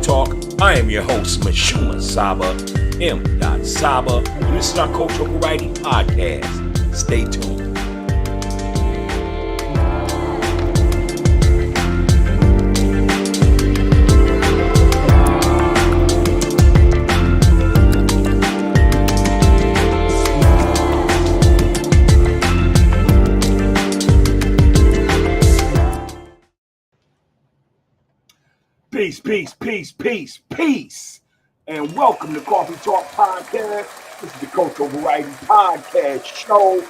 Talk. I am your host, MISHUMAA'S, SABA, M.SABA, and this is our Cultural Variety Podcast. Stay tuned. Peace, peace, peace, peace, peace, and welcome to Coffee Talk Podcast. This is the Cultural Variety Podcast Show,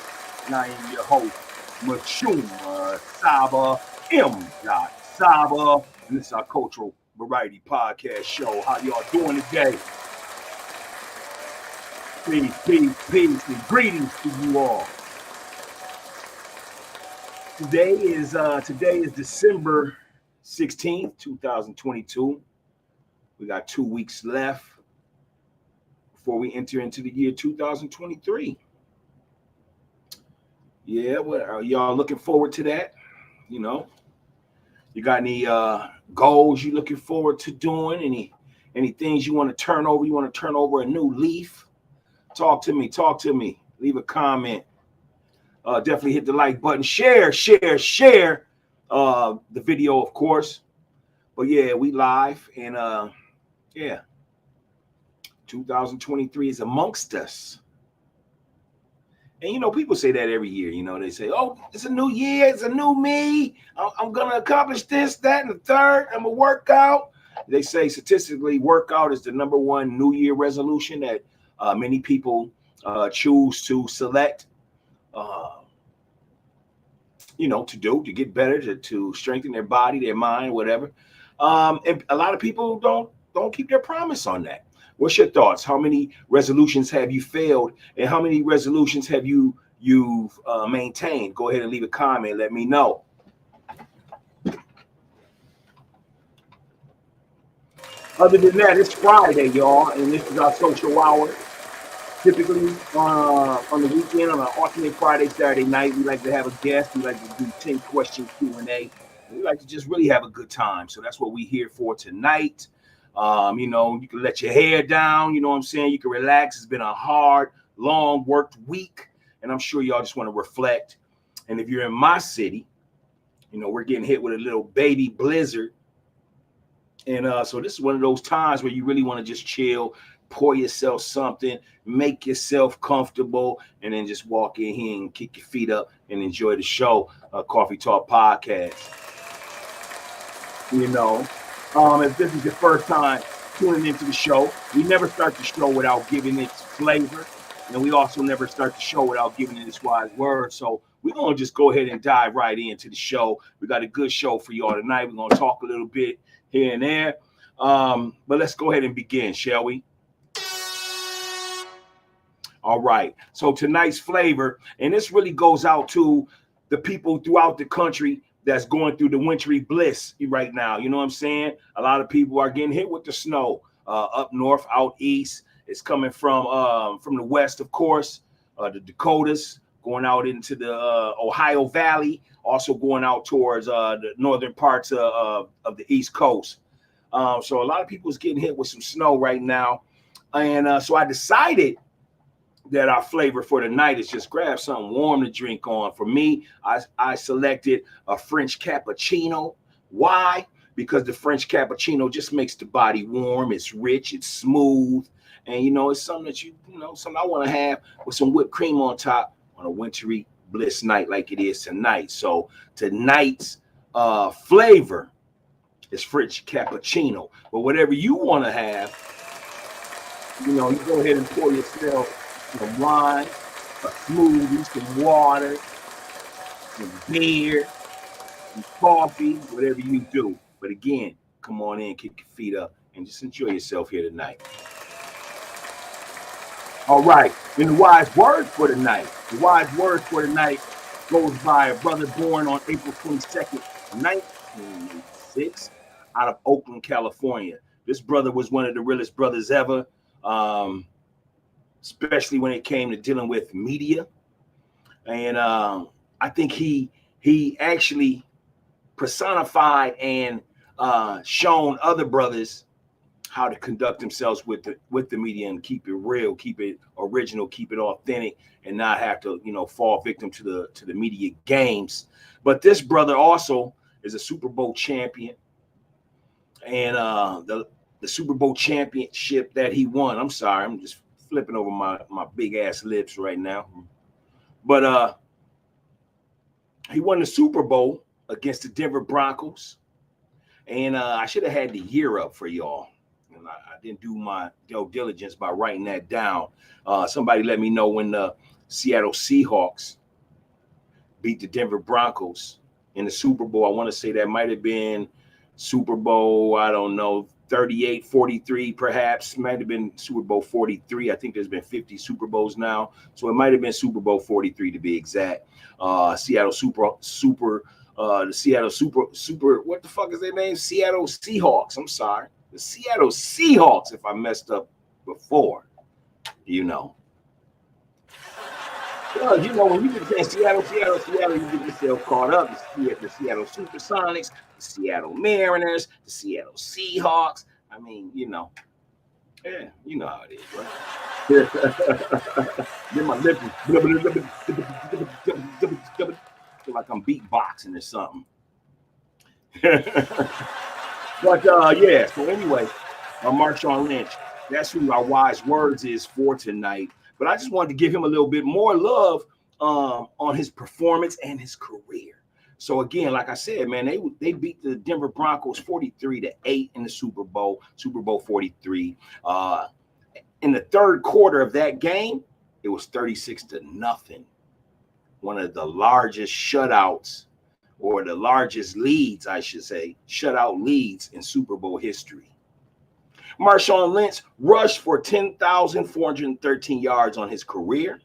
and I am your host, MISHUMAA'S, SABA, M.SABA, and this is our Cultural Variety Podcast Show. How y'all doing today? Peace, peace, peace, and greetings to you all. Today is December 16th, 2022. We got 2 weeks left before we enter into the year 2023. Yeah, well, are y'all looking forward to that? You know, you got any goals you looking forward to doing? Any things you want to turn over? You want to turn over a new leaf? Talk to me. Leave a comment. Definitely hit the like button. Share the video, of course. But yeah, we live, and 2023 is amongst us. And you know, people say that every year. You know, they say, "Oh, it's a new year, it's a new me. I'm gonna accomplish this, that, and the third. I'm gonna work out." They say statistically, workout is the number one New Year resolution that many people choose to select. To get better, to strengthen their body, their mind, whatever. And a lot of people don't keep their promise on that. What's your thoughts? How many resolutions have you failed, and how many resolutions have you've maintained? Go ahead and leave a comment. Let me know. Other than that, it's Friday, y'all, and this is our social hour. Typically, on the weekend, on an alternate Friday, Saturday night, we like to have a guest. We like to do 10-question Q&A. We like to just really have a good time. So that's what we're here for tonight. You can let your hair down. You know what I'm saying? You can relax. It's been a hard, long worked week. And I'm sure y'all just want to reflect. And if you're in my city, we're getting hit with a little baby blizzard. And so this is one of those times where you really want to just chill, pour yourself something, make yourself comfortable, and then just walk in here and kick your feet up and enjoy the show, Coffee Talk Podcast. If this is your first time tuning into the show, we never start the show without giving it flavor, and we also never start the show without giving it its wise words. So we're going to just go ahead and dive right into the show. We got a good show for y'all tonight. We're going to talk a little bit here and there, but let's go ahead and begin, shall we? All right. So tonight's flavor, and this really goes out to the people throughout the country that's going through the wintry bliss right now. You know what I'm saying? A lot of people are getting hit with the snow up north, out east. It's coming from the west, of course, the Dakotas, going out into the Ohio Valley, also going out towards the northern parts of the East Coast. So a lot of people is getting hit with some snow right now. And so I decided that our flavor for tonight is just grab something warm to drink on. For me, I selected a French cappuccino. Why? Because the French cappuccino just makes the body warm. It's rich, it's smooth, and it's something that something I want to have with some whipped cream on top on a wintry bliss night like it is tonight. So tonight's flavor is French cappuccino. But whatever you want to have, you go ahead and pour yourself some wine, a smoothie, some water, some beer, some coffee, whatever you do. But again, come on in, kick your feet up, and just enjoy yourself here tonight. All right, and the wise word for tonight. The wise word for tonight goes by a brother born on April 22nd, 1986, out of Oakland, California. This brother was one of the realest brothers ever. Especially when it came to dealing with media. And I think he actually personified and shown other brothers how to conduct themselves with the media and keep it real, keep it original, keep it authentic, and not have to, fall victim to the media games. But this brother also is a Super Bowl champion, and the Super Bowl championship that he won. I'm sorry, I'm just flipping over my big ass lips right now. But he won the Super Bowl against the Denver Broncos, and I should have had the year up for y'all. And I didn't do my due diligence by writing that down. Somebody let me know when the Seattle Seahawks beat the Denver Broncos in the Super Bowl. I want to say that might have been Super Bowl, I don't know, 38, 43, perhaps. Might have been Super Bowl 43. I think there's been 50 Super Bowls now. So it might have been Super Bowl 43 to be exact. The Seattle, what the fuck is their name? Seattle Seahawks. I'm sorry. The Seattle Seahawks, if I messed up before, Well, when you get saying Seattle, you get yourself caught up. The Seattle Supersonics, the Seattle Mariners, the Seattle Seahawks. I mean, yeah, you know how it is, right? Then my lips feel like I'm beatboxing or something. But yeah, so anyway, Marshawn Lynch, that's who our wise words is for tonight. But I just wanted to give him a little bit more love on his performance and his career. So again, like I said, man, they beat the Denver Broncos 43-8 in the Super Bowl 43. In the third quarter of that game, it was 36-0. One of the largest shutouts, or the largest leads, I should say, shutout leads in Super Bowl history. Marshawn Lynch rushed for 10,413 yards on his career,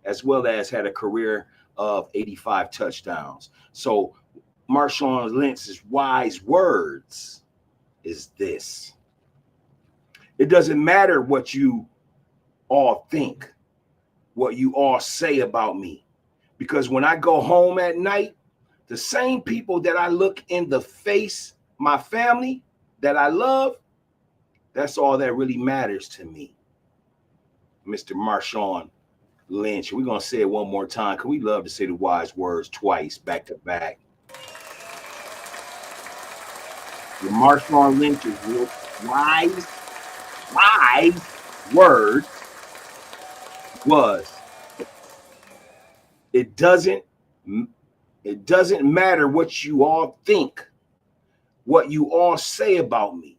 as well as had a career of 85 touchdowns. So Marshawn Lynch's wise words is this: it doesn't matter what you all think, what you all say about me, because when I go home at night, the same people that I look in the face, my family that I love, that's all that really matters to me. Mr. Marshawn Lynch. We're going to say it one more time because we love to say the wise words twice, back to back. The Marshawn Lynch's wise word was, it doesn't matter what you all think, what you all say about me,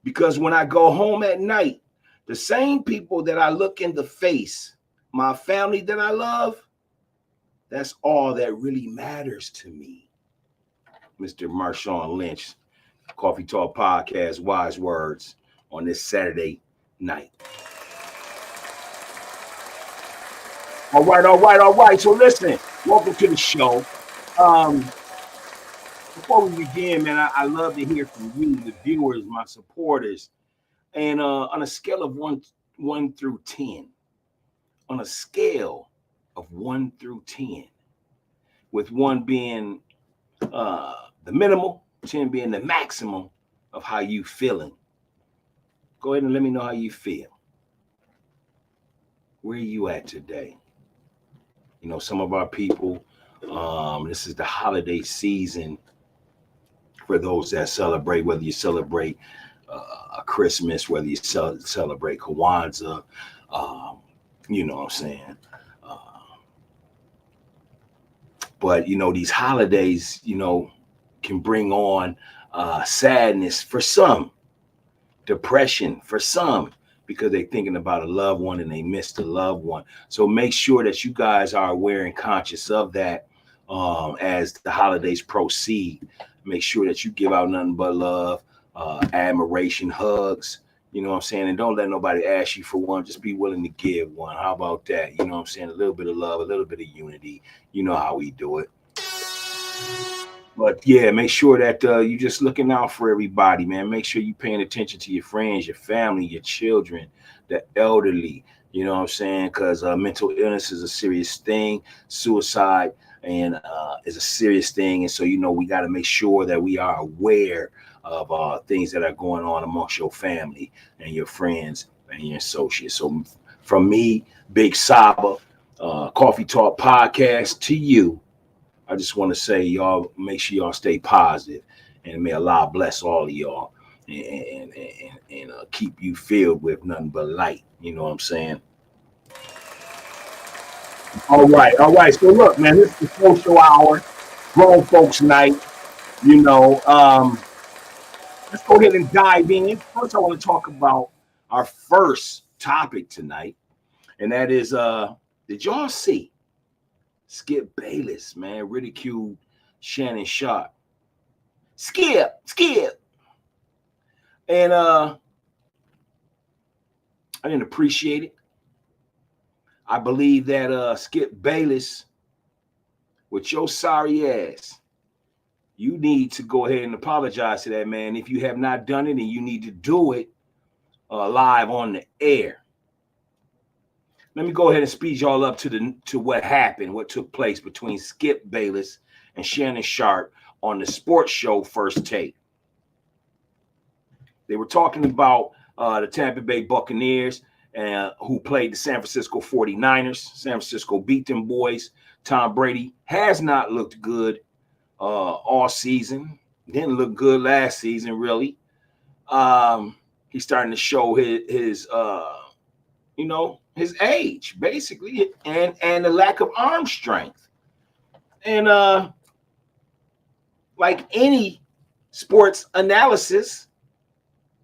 because when I go home at night, the same people that I look in the face, my family that I love, that's all that really matters to me. Mr. Marshawn Lynch, Coffee Talk Podcast, wise words on this Saturday night. All right. So listen, welcome to the show. Before we begin, man, I love to hear from you, the viewers, my supporters. And on a scale of 1 through 10, on a scale of 1 through 10, with 1 being the minimal, 10 being the maximum of how you feeling, go ahead and let me know how you feel. Where are you at today? Some of our people, this is the holiday season for those that celebrate, whether you celebrate a Christmas, whether you celebrate Kwanzaa, you know what I'm saying? But, these holidays, can bring on sadness for some, depression for some, because they're thinking about a loved one and they missed a loved one. So make sure that you guys are aware and conscious of that as the holidays proceed. Make sure that you give out nothing but love, admiration, hugs, you know what I'm saying? And don't let nobody ask you for one. Just be willing to give one. How about that? You know what I'm saying? A little bit of love, a little bit of unity. You know how we do it. But yeah, make sure that you're just looking out for everybody, man. Make sure you're paying attention to your friends, your family, your children, the elderly. You know what I'm saying? Because mental illness is a serious thing. Suicide and is a serious thing. And so, we got to make sure that we are aware of things that are going on amongst your family and your friends and your associates. So from me, Big SABA, Coffee Talk Podcast, to you, I just want to say, y'all, make sure y'all stay positive, and may Allah bless all of y'all and keep you filled with nothing but light. You know what I'm saying? All right, all right. So look, man, this is the social hour, grown folks night. You know, let's go ahead and dive in. First, I want to talk about our first topic tonight, and that is, did y'all see Skip Bayless, man, ridiculed Shannon Sharpe? Skip. And I didn't appreciate it. I believe that Skip Bayless, with your sorry ass, you need to go ahead and apologize to that man if you have not done it, and you need to do it live on the air. Let me go ahead and speed y'all up to what happened, what took place between Skip Bayless and Shannon Sharpe on the sports show First Take. They were talking about the Tampa Bay Buccaneers, who played the San Francisco 49ers. San Francisco beat them boys. Tom Brady has not looked good all season. Didn't look good last season, really. He's starting to show his his age, basically, and the lack of arm strength. And like any sports analysis,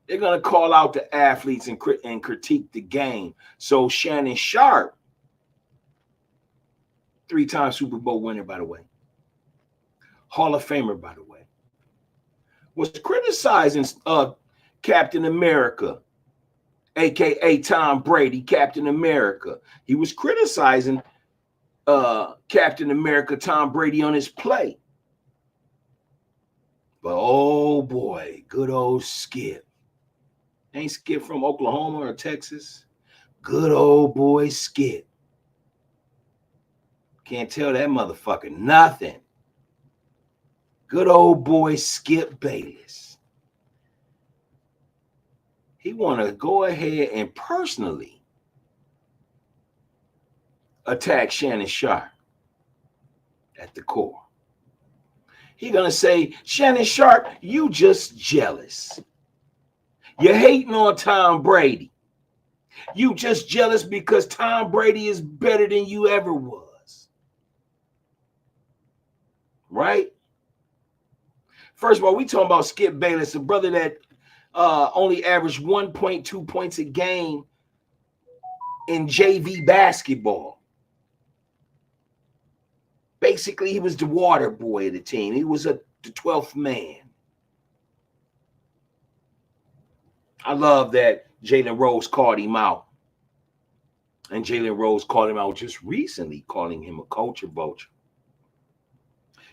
they're going to call out the athletes and critique the game. So Shannon Sharpe, 3-time Super Bowl winner, by the way, Hall of Famer, by the way, was criticizing Captain America, a.k.a. Tom Brady, Captain America. He was criticizing Captain America, Tom Brady, on his play. But, oh, boy, good old Skip. Ain't Skip from Oklahoma or Texas? Good old boy Skip. Can't tell that motherfucker nothing. Good old boy Skip Bayless. He want to go ahead and personally attack Shannon Sharpe at the core. He going to say, Shannon Sharpe, you just jealous. You're hating on Tom Brady. You just jealous because Tom Brady is better than you ever was. Right? First of all, we talking about Skip Bayless, a brother that only averaged 1.2 points a game in JV basketball. Basically, he was the water boy of the team. He was the 12th man. I love that Jalen Rose called him out. And Jalen Rose called him out just recently, calling him a culture vulture.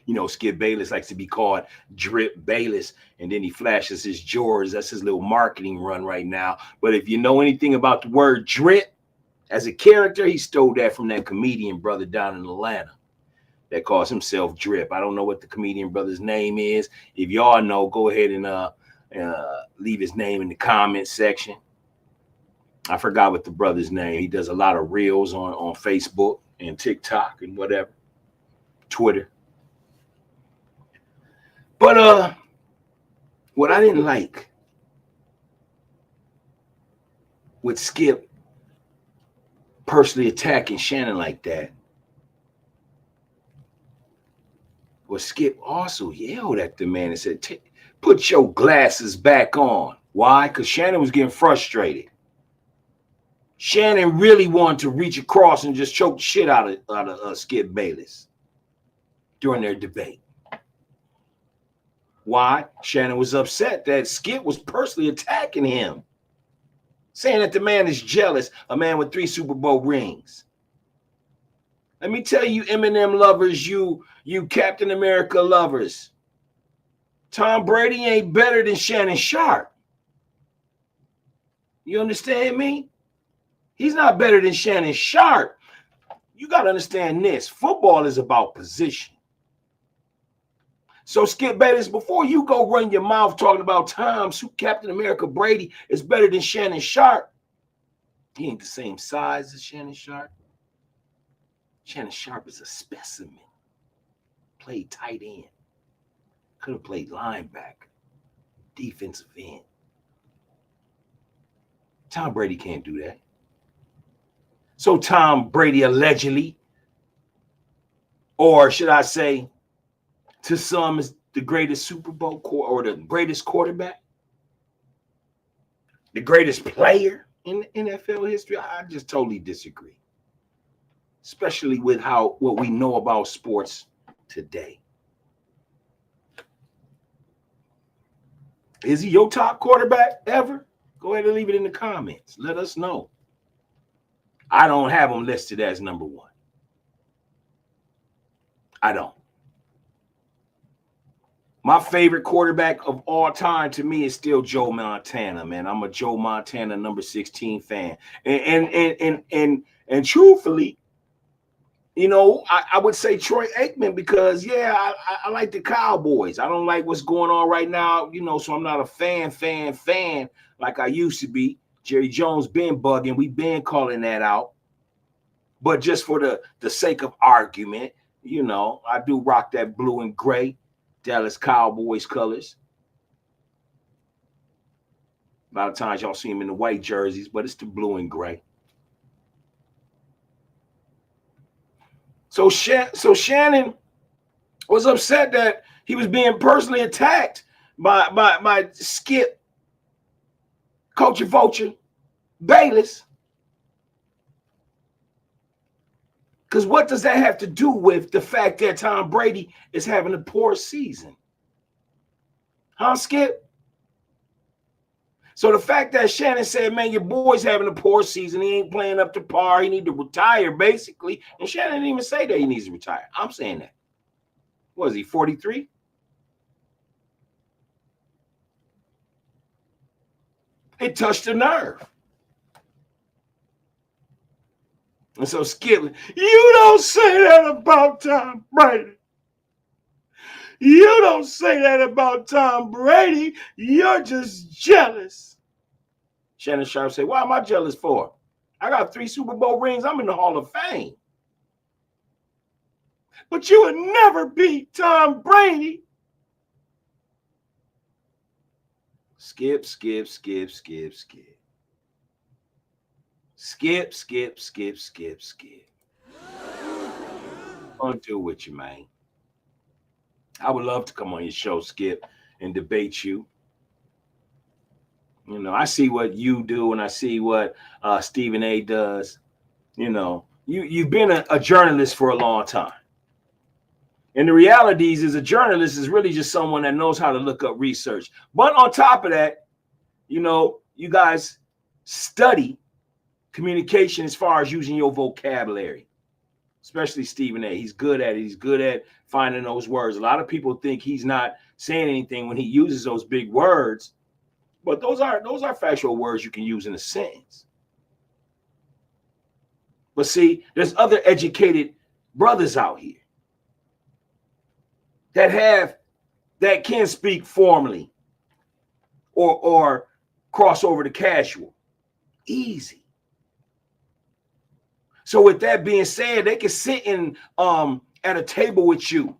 You know, Skip Bayless likes to be called Drip Bayless, and then he flashes his Jordans. That's his little marketing run right now. But if you know anything about the word drip, as a character, he stole that from that comedian brother down in Atlanta that calls himself Drip. I don't know what the comedian brother's name is. If y'all know, go ahead and leave his name in the comment section. I forgot what the brother's name. He does a lot of reels on Facebook and TikTok and whatever, Twitter. But what I didn't like with Skip personally attacking Shannon like that was Skip also yelled at the man and said, put your glasses back on. Why? Because Shannon was getting frustrated. Shannon really wanted to reach across and just choke the shit out of Skip Bayless during their debate. Why? Shannon was upset that Skip was personally attacking him, saying that the man is jealous, a man with 3 Super Bowl rings. Let me tell you, Eminem lovers, you Captain America lovers, Tom Brady ain't better than Shannon Sharpe. You understand me? He's not better than Shannon Sharpe. You got to understand this. Football is about position. So Skip Bayless, before you go run your mouth talking about times Captain America Brady is better than Shannon Sharp, he ain't the same size as Shannon Sharp. Shannon Sharp is a specimen. Played tight end. Could have played linebacker, defensive end. Tom Brady can't do that. So Tom Brady allegedly, or should I say, to some is the greatest Super Bowl or the greatest quarterback, the greatest player in NFL history. I just totally disagree, especially with what we know about sports today. Is he your top quarterback ever? Go ahead and leave it in the comments. Let us know. I don't have him listed as number one. I don't. My favorite quarterback of all time to me is still Joe Montana, man. I'm a Joe Montana number 16 fan. And truthfully, you know, I would say Troy Aikman because, yeah, I like the Cowboys. I don't like what's going on right now, you know, so I'm not a fan like I used to be. Jerry Jones been bugging. We've been calling that out. But just for the sake of argument, you know, I do rock that blue and gray Dallas Cowboys colors. A lot of times y'all see them in the white jerseys, but it's the blue and gray. So Shannon was upset that he was being personally attacked by Skip, Culture Vulture, Bayless. Because what does that have to do with the fact that Tom Brady is having a poor season? Huh, Skip? So the fact that Shannon said, man, your boy's having a poor season, he ain't playing up to par, he need to retire, basically. And Shannon didn't even say that he needs to retire. I'm saying that. What is he, 43? It touched a nerve. And so Skip, you don't say that about Tom Brady. You don't say that about Tom Brady. You're just jealous. Shannon Sharp said, why am I jealous for? I got 3 Super Bowl rings. I'm in the Hall of Fame. But you would never beat Tom Brady. Skip. I'll do it with you, man. I would love to come on your show, Skip, and debate you. You know, I see what you do, and I see what Stephen A. does. You know, you've been a journalist for a long time. And the reality is a journalist is really just someone that knows how to look up research. But on top of that, you know, you guys study communication as far as using your vocabulary, especially Stephen A. He's good at it. He's good at finding those words. A lot of people think he's not saying anything when he uses those big words, but those are factual words you can use in a sentence. But see, there's other educated brothers out here that can speak formally or cross over to casual. Easy. So with that being said, they can sit in at a table with you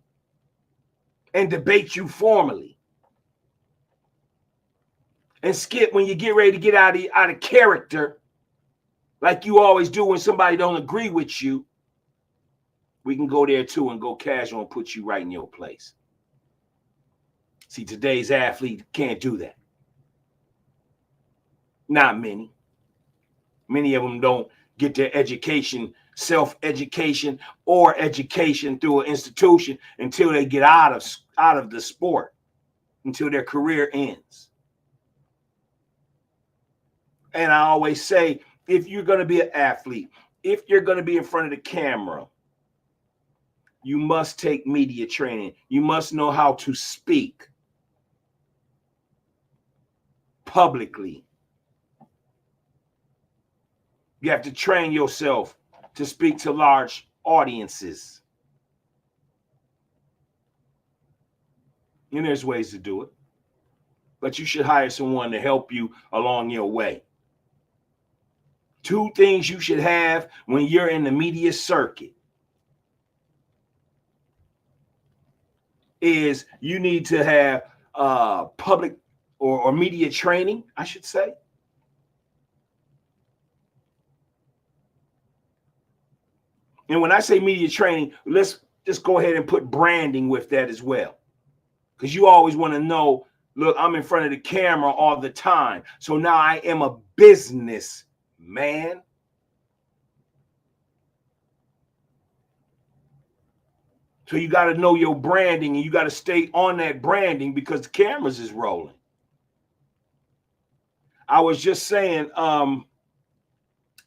and debate you formally. And Skip, when you get ready to get out of character, like you always do when somebody don't agree with you, we can go there too and go casual and put you right in your place. See, today's athlete can't do that. Not many. Many of them don't get their education, self-education or education through an institution until they get out of the sport, until their career ends. And I always say, if you're going to be an athlete, if you're going to be in front of the camera, you must take media training. You must know how to speak publicly. You have to train yourself to speak to large audiences. And there's ways to do it. But you should hire someone to help you along your way. 2 things you should have when you're in the media circuit is you need to have public or media training, I should say. And when I say media training, let's just go ahead and put branding with that as well. Because you always want to know, look, I'm in front of the camera all the time. So now I am a business man. So you got to know your branding, and you got to stay on that branding because the cameras is rolling. I was just saying,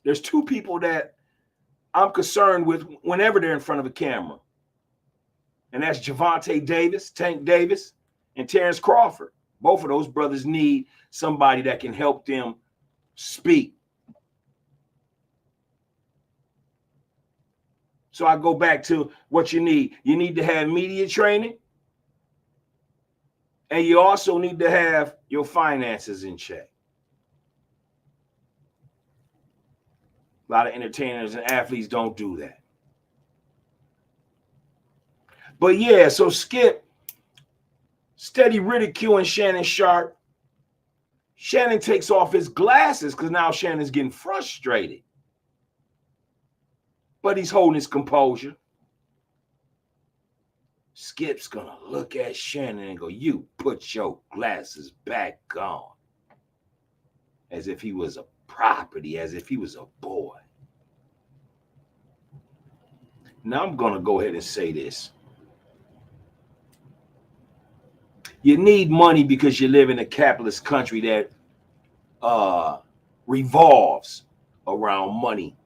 there's 2 people that I'm concerned with whenever they're in front of a camera. And that's Javante Davis, Tank Davis, and Terrence Crawford. Both of those brothers need somebody that can help them speak. So I go back to what you need. You need to have media training. And you also need to have your finances in check. A lot of entertainers and athletes don't do that. But yeah, so Skip, steady ridiculing Shannon Sharpe. Shannon takes off his glasses because now Shannon's getting frustrated. But he's holding his composure. Skip's going to look at Shannon and go, "You put your glasses back on." As if he was a property, as if he was a boy. Now I'm going to go ahead and say this. You need money because you live in a capitalist country that revolves around money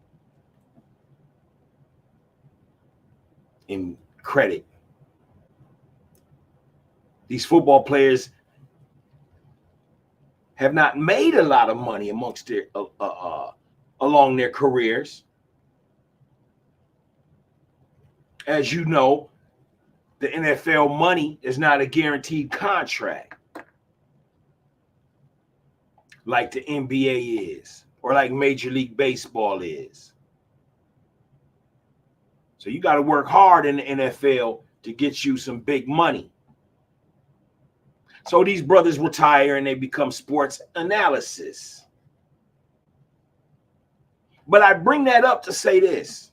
and credit. These football players have not made a lot of money amongst their along their careers. As you know, the NFL money is not a guaranteed contract like the NBA is, or like Major League Baseball is. So you got to work hard in the NFL to get you some big money. So these brothers retire and they become sports analysts. But I bring that up to say this.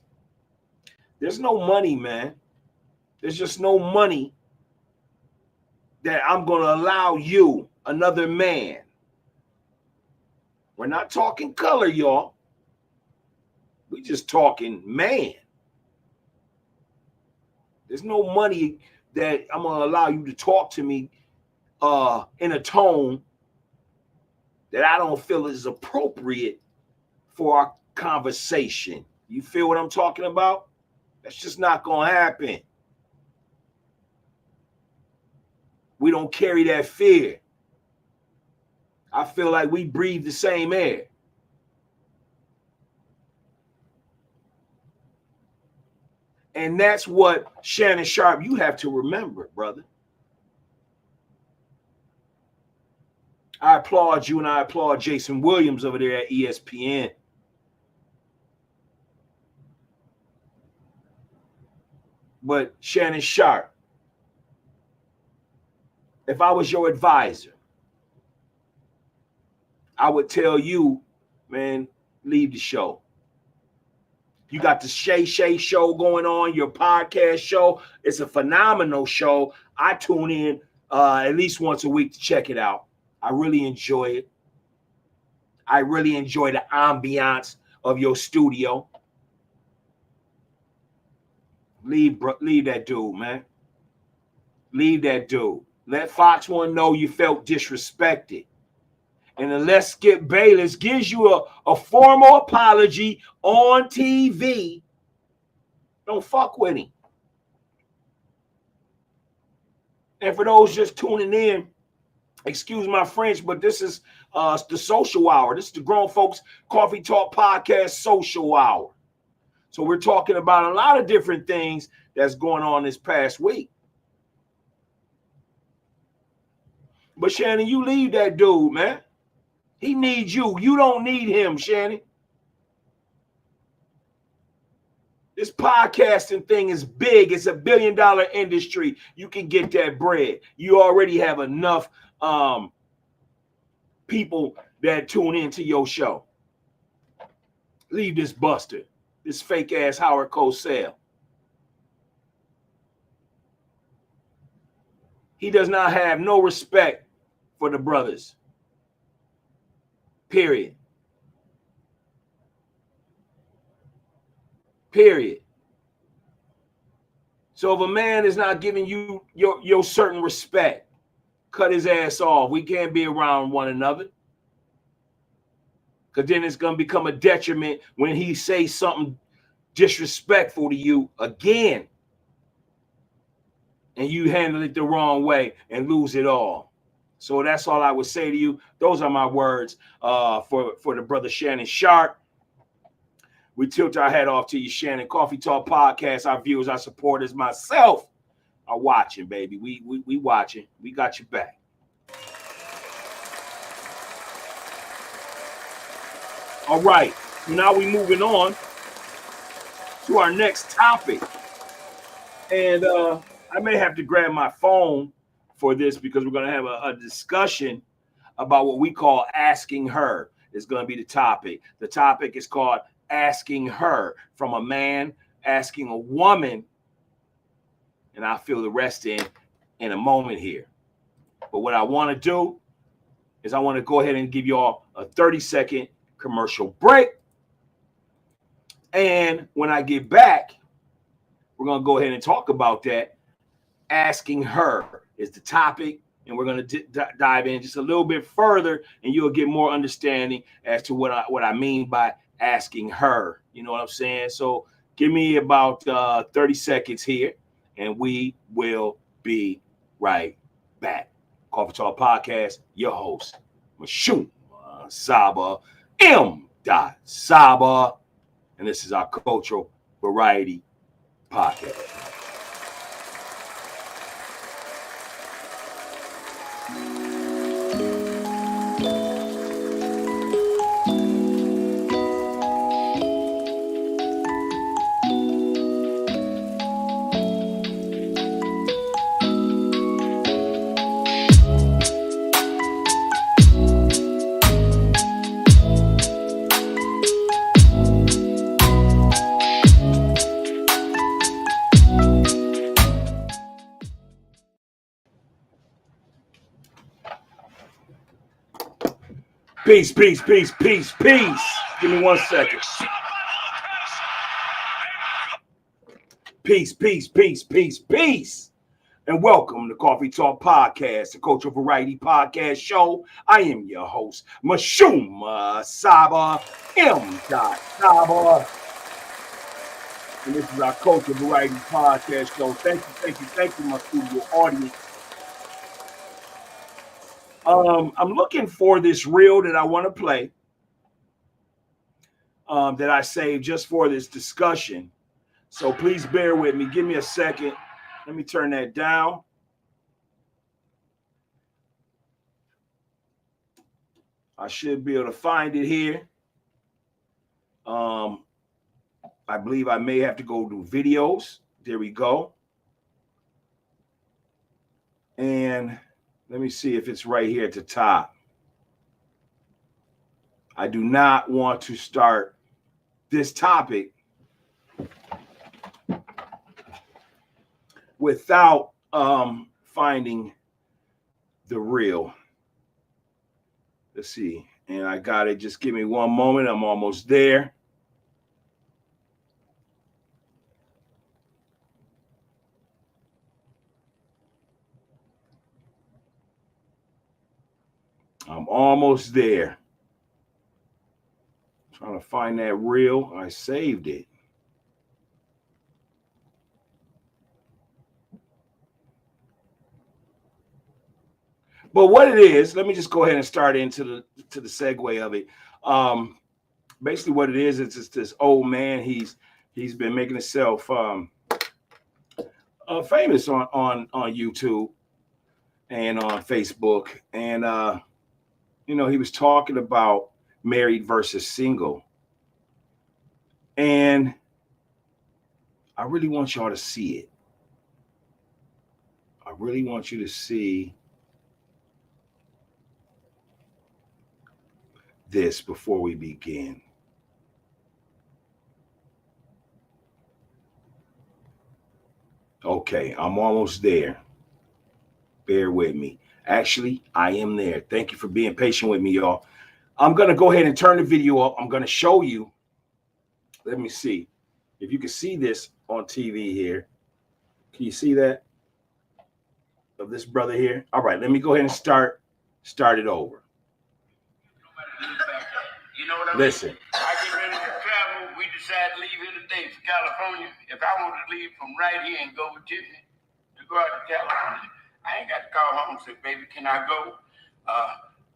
There's no money, man. There's just no money that I'm going to allow you, another man. We're not talking color, y'all. We just talking man. There's no money that I'm going to allow you to talk to me in a tone that I don't feel is appropriate for our conversation. You feel what I'm talking about? That's just not going to happen. We don't carry that fear. I feel like we breathe the same air. And that's what, Shannon Sharpe, you have to remember, brother. I applaud you and I applaud Jason Williams over there at ESPN. But Shannon Sharpe, if I was your advisor, I would tell you, man, leave the show. You got the Shay Shay show going on, your podcast show. It's a phenomenal show. I tune in at least once a week to check it out. I really enjoy it. I really enjoy the ambiance of your studio. Leave that dude, man. Leave that dude. Let Fox One know you felt disrespected. And unless Skip Bayless gives you a formal apology on TV, don't fuck with him. And for those just tuning in, excuse my French, but this is the social hour. This is the Grown Folks Coffee Talk Podcast social hour. So we're talking about a lot of different things that's going on this past week. But Shannon, you leave that dude, man. He needs you. You don't need him, Shannon. This podcasting thing is big. It's $1 billion industry. You can get that bread. You already have enough people that tune into your show. Leave this buster, this fake ass Howard Cosell. He does not have no respect for the brothers. Period. Period. So if a man is not giving you your certain respect, cut his ass off. We can't be around one another. Because then it's going to become a detriment when he says something disrespectful to you again. And you handle it the wrong way and lose it all. So that's all I would say to you. Those are my words for the brother Shannon Sharp. We tilt our head off to you, Shannon. Coffee Talk Podcast. Our viewers, our supporters, myself are watching, baby. We watching. We got your back. All right. Now we moving on to our next topic. And I may have to grab my phone for this because we're going to have a discussion about what we call asking her. Is going to be the topic. The topic is called asking her, from a man asking a woman, and I'll fill the rest in a moment here. But what I want to do is I want to go ahead and give you all a 30-second commercial break. And when I get back, we're going to go ahead and talk about that. Asking her is the topic, and we're going to dive in just a little bit further, and you'll get more understanding as to what I mean by asking her. You know what I'm saying? So give me about 30 seconds here, and we will be right back. Coffee Talk Podcast, your host, MISHUMA SABA, M.SABA, and this is our Cultural Variety Podcast. Peace, peace, peace, peace, peace. Give me 1 second. Peace, peace, peace, peace, peace. And welcome to Coffee Talk Podcast, the Cultural Variety Podcast show. I am your host, MISHUMA SABA, M.SABA. And this is our Cultural Variety Podcast show. Thank you, my studio audience. I'm looking for this reel that I want to play that I saved just for this discussion. So please bear with me. Give me a second. Let me turn that down. I should be able to find it here. I believe I may have to go to videos. There we go. And let me see if it's right here at the top. I do not want to start this topic without finding the reel. Let's see. And I got it. Just give me 1 moment. I'm almost there. I'm almost there. Trying to find that reel. I saved it. But what it is, let me just go ahead and start into the segue of it. Basically, what it is, it's just this old man. He's been making himself famous on YouTube. and on Facebook. And, you know, he was talking about married versus single. And I really want y'all to see it. I really want you to see this before we begin. Okay, I'm almost there. Bear with me. Actually, I am there. Thank you for being patient with me, y'all. I'm going to go ahead and turn the video up. I'm going to show you. Let me see if you can see this on TV here. Can you see that? Of this brother here? All right, let me go ahead and start it over. You know what I mean? Listen. I get ready to travel. We decide to leave here today for California. If I want to leave from right here and go with Tiffany to go out to California, I ain't got to call home and say, baby, can I go?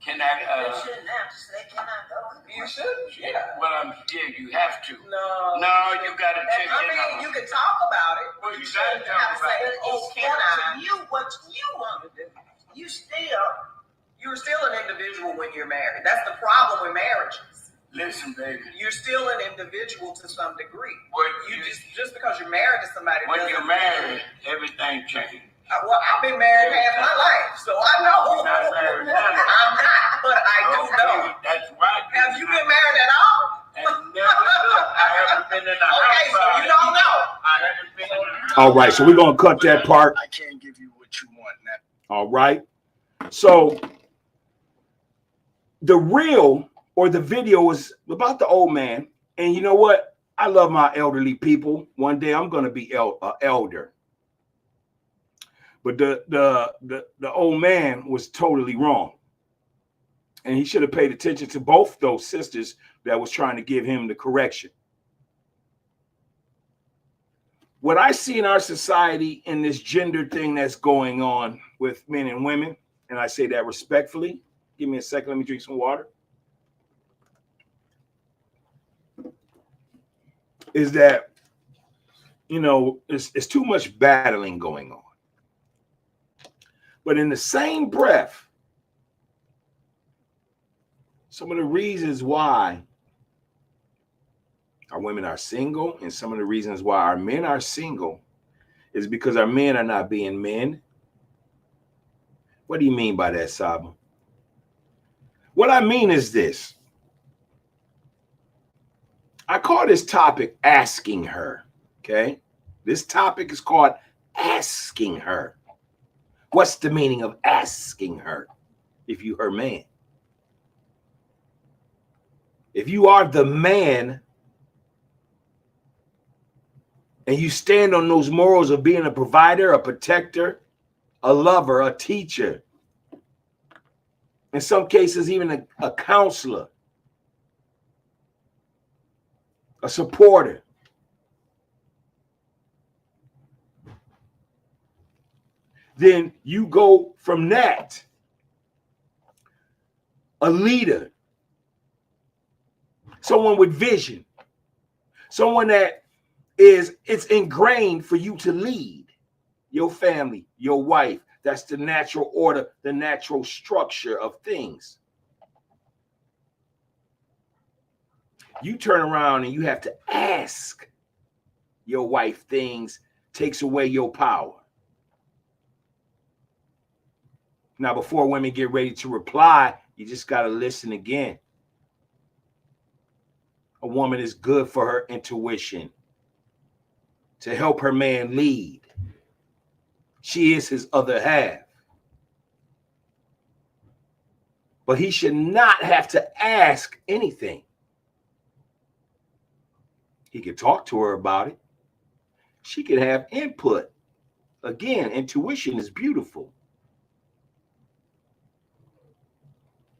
Can I? You shouldn't have to say, can I go? You should? Yeah. Well, I'm scared you have to. No. No, you got to check it out. I mean, you can talk about it. Well, you got to talk have to about say, it. oh, can I? You, what you want to do. You're still an individual when you're married. That's the problem with marriages. Listen, baby. You're still an individual to some degree. What you just because you're married to somebody. When you're married, everything changes. Well, I've been married half my life, so I know. You're not married now. I'm not, but I do know. That's right. Have you been married at all? Never look. I haven't been in the house. Okay, so you don't know. I haven't been in the house. All right, so we're going to cut that part. I can't give you what you want now. All right. So the reel or the video is about the old man. And you know what? I love my elderly people. One day I'm going to be elder. But the old man was totally wrong. And he should have paid attention to both those sisters that was trying to give him the correction. What I see in our society in this gender thing that's going on with men and women, and I say that respectfully. Give me a second. Let me drink some water. Is that, you know, it's too much battling going on. But in the same breath, some of the reasons why our women are single and some of the reasons why our men are single is because our men are not being men. What do you mean by that, Saba? What I mean is this. I call this topic asking her, okay? This topic is called asking her. What's the meaning of asking her if you her man? If you are the man and you stand on those morals of being a provider, a protector, a lover, a teacher, in some cases even a counselor, a supporter, then you go from that, a leader, someone with vision, someone that it's ingrained for you to lead your family, your wife. That's the natural order, the natural structure of things. You turn around and you have to ask your wife things, takes away your power. Now, before women get ready to reply, you just got to listen again. A woman is good for her intuition, to help her man lead. She is his other half. But he should not have to ask anything. He could talk to her about it. She could have input. Again, intuition is beautiful.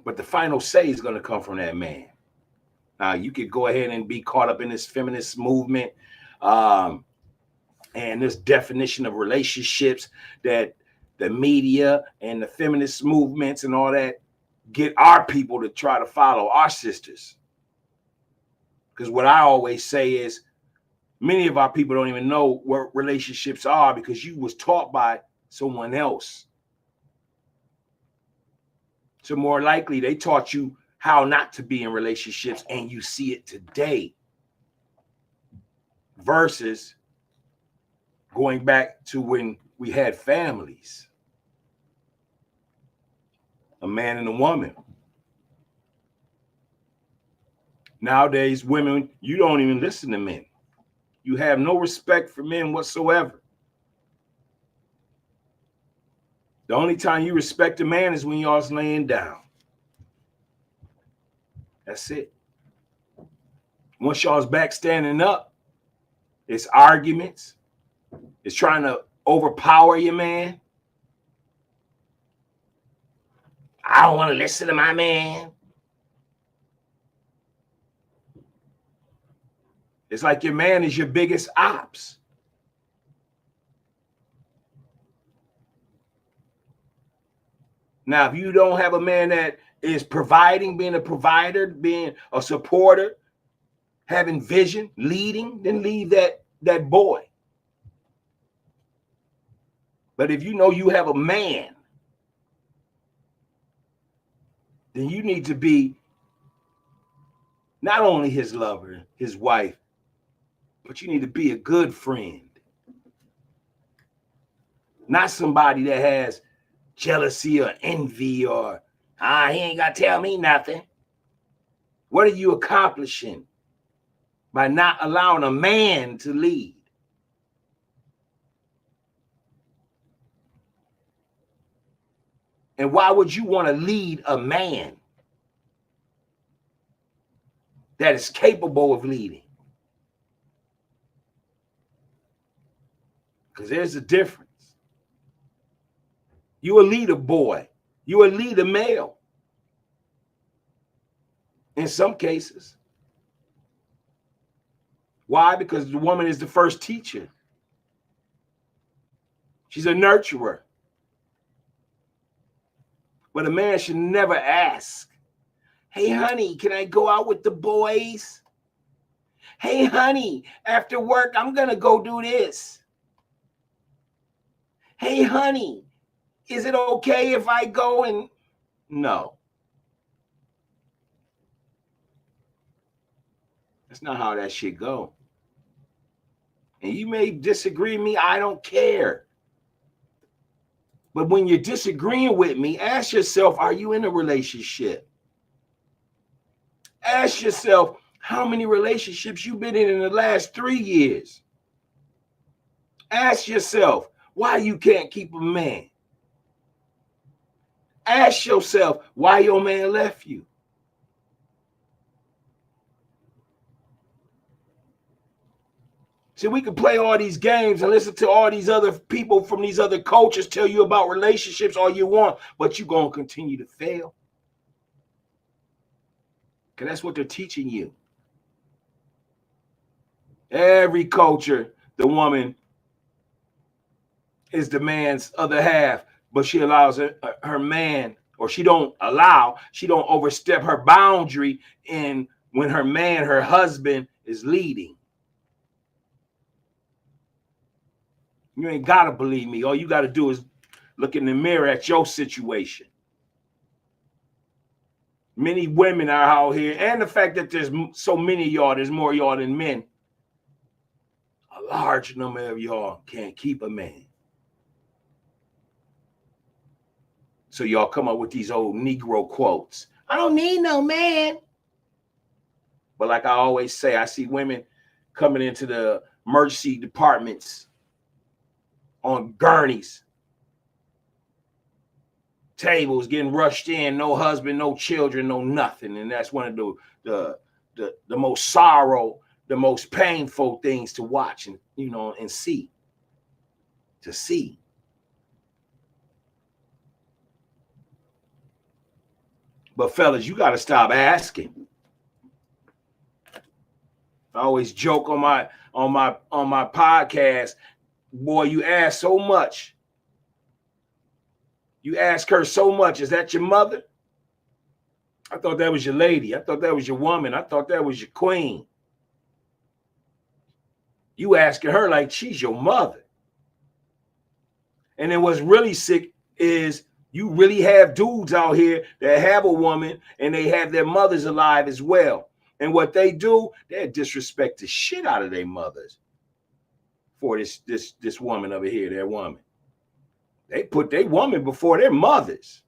But the final say is going to come from that man. Now, you could go ahead and be caught up in this feminist movement and this definition of relationships that the media and the feminist movements and all that get our people to try to follow, our sisters. Because what I always say is many of our people don't even know what relationships are because you was taught by someone else. So more likely they taught you how not to be in relationships, and you see it today versus going back to when we had families, a man and a woman. Nowadays, women, you don't even listen to men. You have no respect for men whatsoever. The only time you respect a man is when y'all's laying down. That's it. Once y'all's back standing up, it's arguments. It's trying to overpower your man. I don't want to listen to my man. It's like your man is your biggest ops. Now, if you don't have a man that is providing, being a provider, being a supporter, having vision, leading, then leave that boy. But if you know you have a man, then you need to be not only his lover, his wife, but you need to be a good friend. Not somebody that has jealousy or envy or, he ain't got to tell me nothing. What are you accomplishing by not allowing a man to lead? And why would you want to lead a man that is capable of leading? Because there's a difference. You will lead a boy. You will lead a male. In some cases. Why? Because the woman is the first teacher. She's a nurturer. But a man should never ask, hey, honey, can I go out with the boys? Hey, honey, after work, I'm going to go do this. Hey, honey, is it okay if I go and... No. That's not how that shit go. And you may disagree with me. I don't care. But when you're disagreeing with me, ask yourself, are you in a relationship? Ask yourself, how many relationships you've been in the last 3 years? Ask yourself, why you can't keep a man? Ask yourself, why your man left you? See, we can play all these games and listen to all these other people from these other cultures tell you about relationships all you want, but you're going to continue to fail. Because that's what they're teaching you. Every culture, the woman is the man's other half, but she allows her man, or she don't overstep her boundary in when her man, her husband, is leading. You ain't got to believe me. All you got to do is look in the mirror at your situation. Many women are out here, and the fact that there's so many of y'all, there's more of y'all than men. A large number of y'all can't keep a man. So y'all come up with these old Negro quotes. I don't need no man. But like I always say, I see women coming into the emergency departments on gurneys, tables, getting rushed in, no husband, no children, no nothing. And that's one of the most sorrow, the most painful things to watch and and see. To see. But fellas, you got to stop asking. I always joke on my podcast, boy, you ask so much. You ask her so much. Is that your mother? I thought that was your lady. I thought that was your woman. I thought that was your queen. You asking her like she's your mother. And then what's really sick is You really have dudes out here that have a woman and they have their mothers alive as well. And what they do, they disrespect the shit out of their mothers for this woman over here, their woman. They put their woman before their mothers.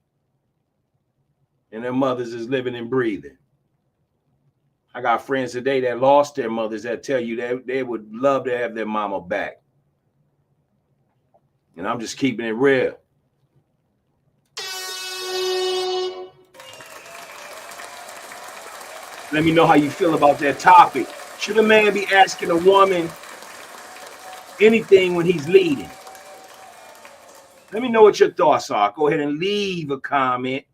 And their mothers is living and breathing. I got friends today that lost their mothers that tell you that they would love to have their mama back. And I'm just keeping it real. Let me know how you feel about that topic. Should a man be asking a woman anything when he's leading? Let me know what your thoughts are. Go ahead and leave a comment.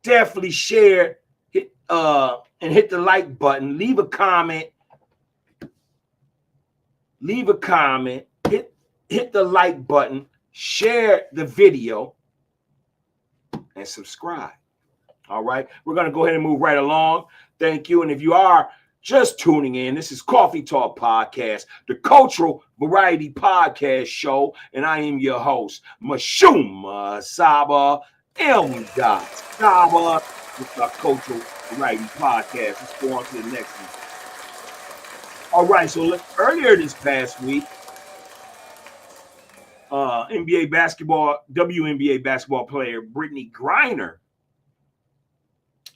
Definitely share, hit the like button. Leave a comment. Leave a comment. Hit the like button. Share the video and subscribe. All right, we're going to go ahead and move right along. Thank you. And if you are just tuning in, this is Coffee Talk Podcast, the cultural variety podcast show. And I am your host, MISHUMA SABA, SABA. This is our cultural variety podcast. Let's go on to the next one. All right, so earlier this past week, WNBA basketball player Brittany Griner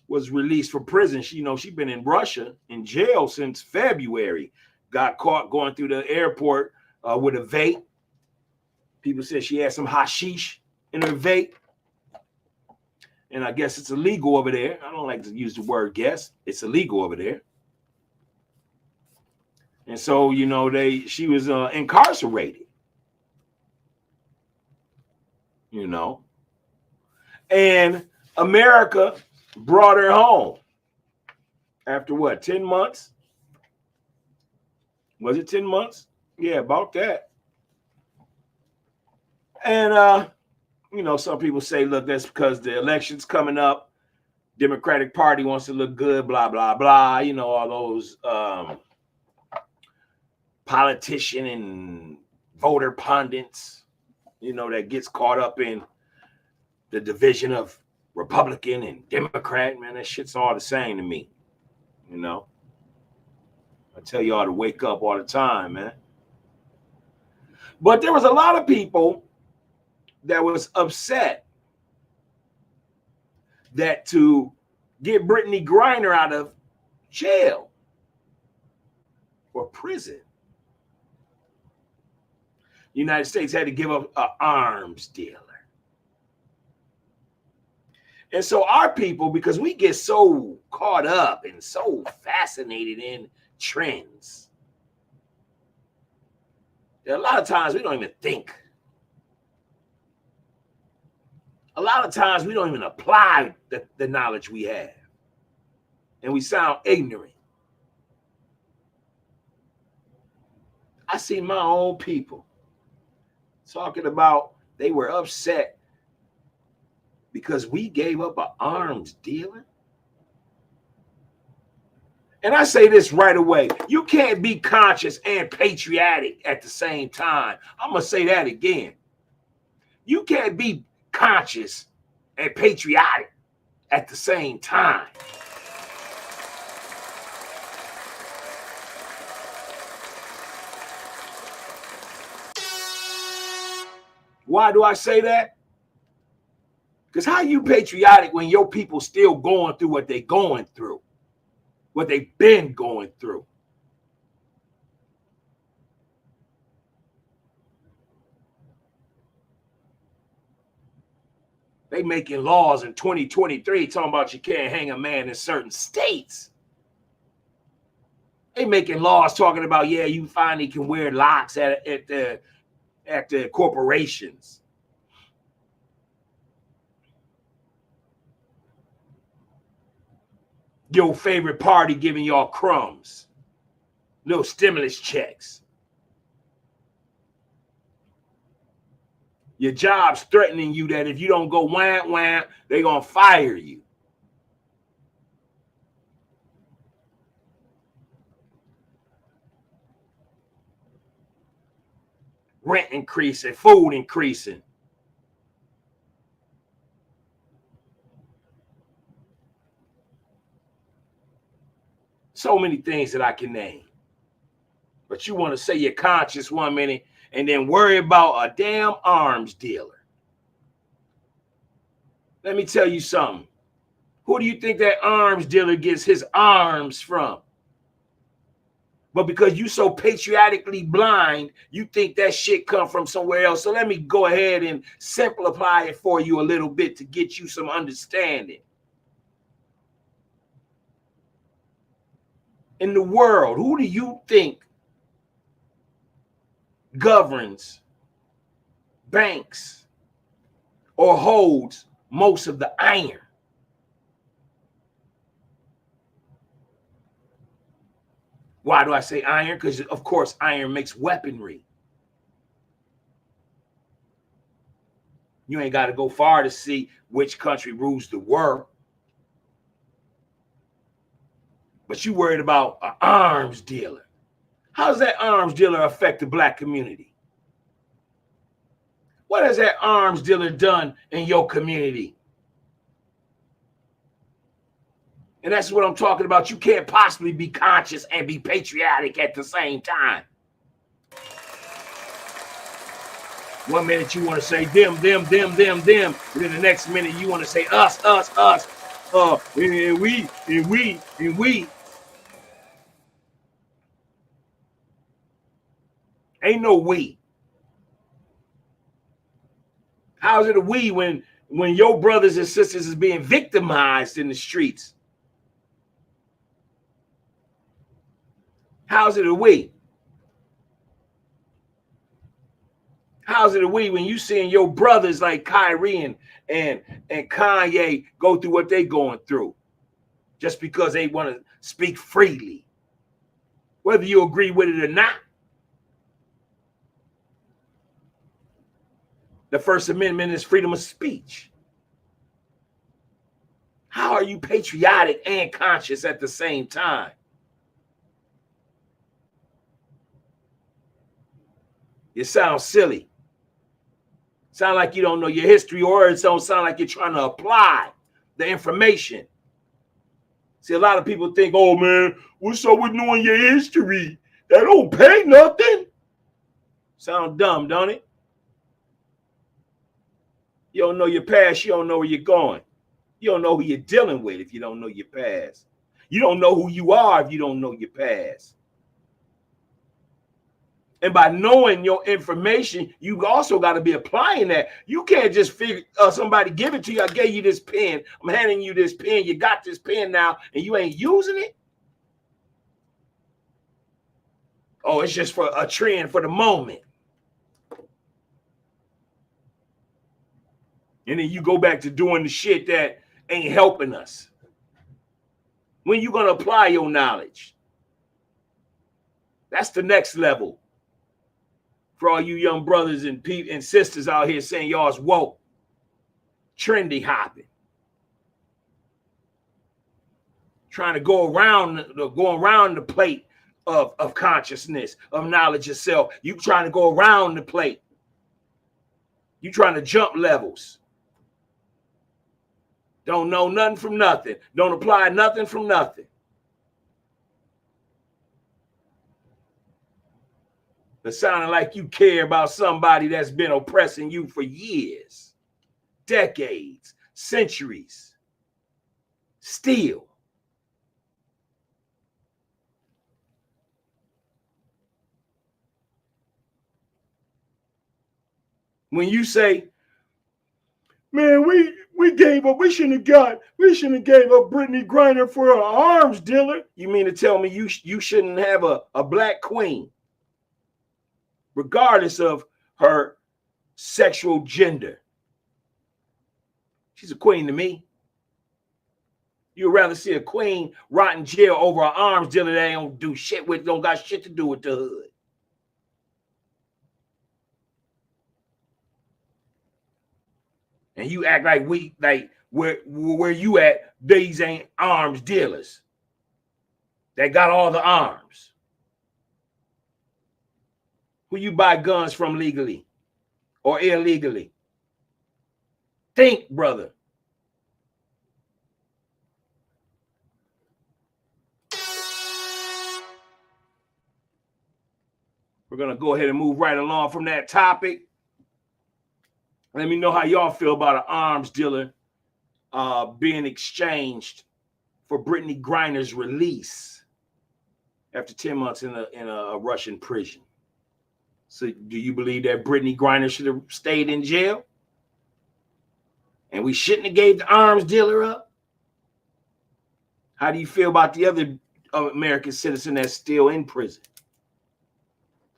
was released from prison. She's been in Russia in jail since February. Got caught going through the airport with a vape. People said she had some hashish in her vape. And I guess it's illegal over there. I don't like to use the word guess. It's illegal over there. And so, she was incarcerated. And America brought her home after what, 10 months? Was it 10 months? Yeah, about that. And, some people say, look, that's because the election's coming up. Democratic Party wants to look good, blah, blah, blah. All those politician and voter pundits, that gets caught up in the division of Republican and Democrat. Man, that shit's all the same to me. I tell y'all to wake up all the time, man. But there was a lot of people that was upset that to get Brittany Griner out of jail or prison, the United States had to give up an arms dealer. And so our people, because we get so caught up and so fascinated in trends, that a lot of times we don't even think. A lot of times we don't even apply the knowledge we have. And we sound ignorant. I see my own people talking about they were upset because we gave up an arms dealer. And I say this right away. You can't be conscious and patriotic at the same time. I'm going to say that again. You can't be conscious and patriotic at the same time. Why do I say that? Because how you patriotic when your people still going through what they going through, what they've been going through? They making laws in 2023 talking about you can't hang a man in certain states. They making laws talking about, yeah, you finally can wear locks at the corporations. Your favorite party giving y'all crumbs, little stimulus checks. Your job's threatening you that if you don't go wham, wham, they're going to fire you. Rent increasing, food increasing. So many things that I can name. But you want to say you're conscious 1 minute and then worry about a damn arms dealer. Let me tell you something. Who do you think that arms dealer gets his arms from? But because you so patriotically blind, you think that shit come from somewhere else. So let me go ahead and simplify it for you a little bit to get you some understanding. In the world, who do you think governs banks or holds most of the iron? Why do I say iron? Because, of course, iron makes weaponry. You ain't got to go far to see which country rules the world. But you worried about an arms dealer. How does that arms dealer affect the black community? What has that arms dealer done in your community? And that's what I'm talking about. You can't possibly be conscious and be patriotic at the same time. 1 minute you want to say them. And then the next minute you want to say us. And we. Ain't no we. How's it a we when your brothers and sisters is being victimized in the streets? How's it a we? How's it a we when you seeing your brothers like Kyrie and Kanye go through what they going through just because they want to speak freely, whether you agree with it or not? The First Amendment is freedom of speech. How are you patriotic and conscious at the same time? You sound silly. Sound like you don't know your history, or it don't sound like you're trying to apply the information. See, a lot of people think, oh man, what's up with knowing your history? That don't pay nothing. Sound dumb, don't it? You don't know your past, you don't know where you're going. You don't know who you're dealing with if you don't know your past. You don't know who you are if you don't know your past. And by knowing your information, you also got to be applying that. You can't just figure somebody give it to you. I gave you this pen. I'm handing you this pen. You got this pen now and you ain't using it. Oh, it's just for a trend for the moment. And then you go back to doing the shit that ain't helping us. When you going to apply your knowledge? That's the next level. For all you young brothers and sisters out here saying y'all's woke, trendy hopping, trying to go around the plate of consciousness, of knowledge yourself. You trying to go around the plate. You trying to jump levels. Don't know nothing from nothing. Don't apply nothing from nothing. But sounding like you care about somebody that's been oppressing you for years, decades, centuries. Still. When you say, man, we gave up, we shouldn't have gave up Brittany Griner for an arms dealer. You mean to tell me you shouldn't have a black queen, regardless of her sexual gender? She's a queen to me. You'd rather see a queen rot in jail over an arms dealer that don't do shit with, don't got shit to do with the hood. And you act like where you at, these ain't arms dealers. They got all the arms. Who you buy guns from legally or illegally? Think, brother. We're going to go ahead and move right along from that topic. Let me know how y'all feel about an arms dealer being exchanged for Brittany Griner's release after 10 months in a Russian prison. So do you believe that Brittany Griner should have stayed in jail? And we shouldn't have gave the arms dealer up? How do you feel about the other American citizen that's still in prison?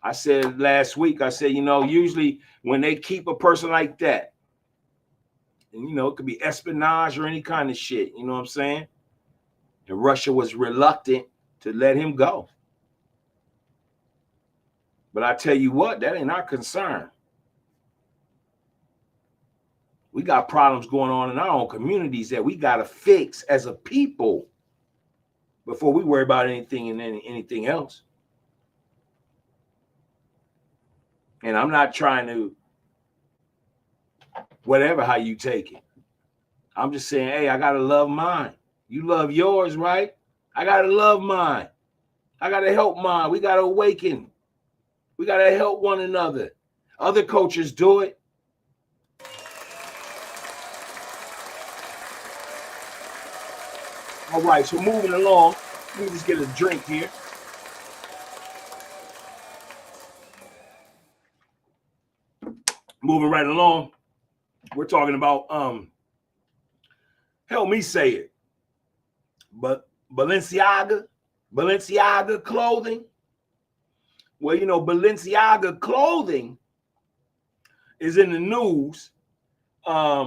I said last week, I said, usually when they keep a person like that, and, it could be espionage or any kind of shit, you know what I'm saying? And Russia was reluctant to let him go. But I tell you what, that ain't our concern. We got problems going on in our own communities that we got to fix as a people before we worry about anything else. And I'm not trying to, whatever, how you take it. I'm just saying, hey, I got to love mine. You love yours, right? I got to love mine. I got to help mine. We got to awaken. We got to help one another. Other cultures do it. All right, so moving along, let me just get a drink here. Moving right along, we're talking about, help me say it, but Balenciaga clothing. Well, Balenciaga clothing is in the news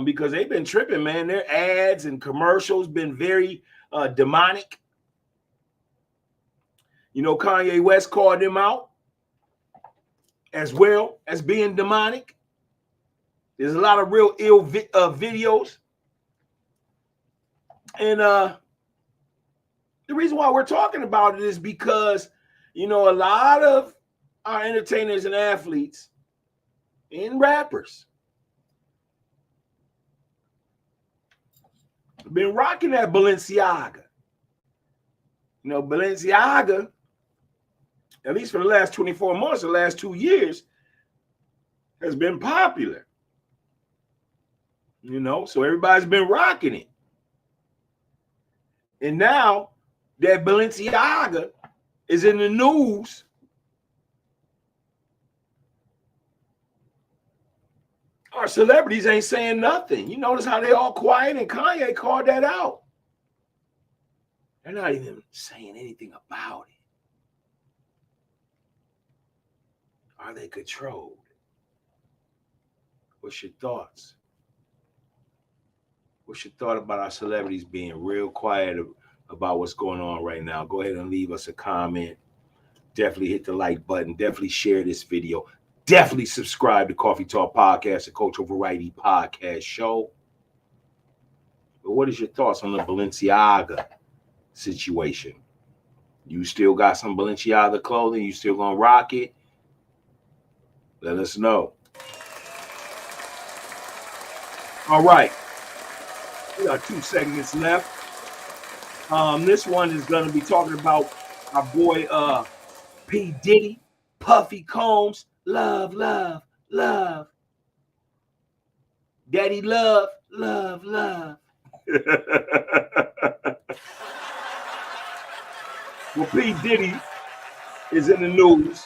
because they've been tripping, man. Their ads and commercials been very demonic. Kanye West called them out as well as being demonic. There's a lot of real ill videos. And the reason why we're talking about it is because, a lot of our entertainers and athletes and rappers have been rocking that Balenciaga. Balenciaga, at least for the last 24 months, the last 2 years, has been popular. So everybody's been rocking it. And now that Balenciaga is in the news, our celebrities ain't saying nothing. You notice how they all quiet, and Kanye called that out. They're not even saying anything about it. Are they controlled? What's your thoughts? What's your thought about our celebrities being real quiet about what's going on right now? Go ahead and leave us a comment. Definitely hit the like button. Definitely share this video. Definitely subscribe to Coffee Talk Podcast, the Cultural Variety Podcast show. But what is your thoughts on the Balenciaga situation? You still got some Balenciaga clothing? You still gonna rock it? Let us know. All right. We got 2 segments left. This one is going to be talking about our boy P. Diddy, Puffy Combs, love, love, love. Daddy love, love, love. Well, P. Diddy is in the news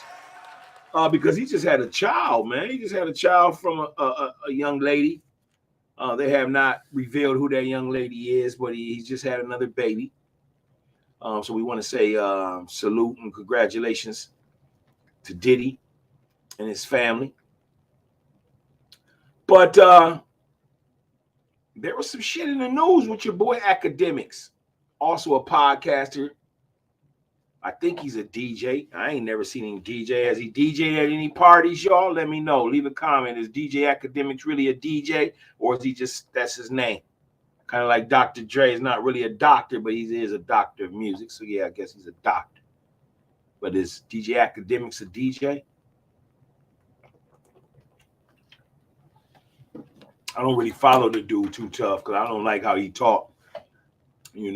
because he just had a child, man. He just had a child from a young lady. They have not revealed who that young lady is, but he's just had another baby. So we want to say salute and congratulations to Diddy and his family. But there was some shit in the news with your boy Academics, also a podcaster. I think he's a DJ. I ain't never seen him DJ. Has he DJed at any parties, y'all? Let me know. Leave a comment. Is DJ Academics really a DJ, or is he just, that's his name? Kind of like Dr. Dre is not really a doctor, but he is a doctor of music. So yeah, I guess he's a doctor. But is DJ Academics a DJ? I don't really follow the dude too tough because I don't like how he talk. He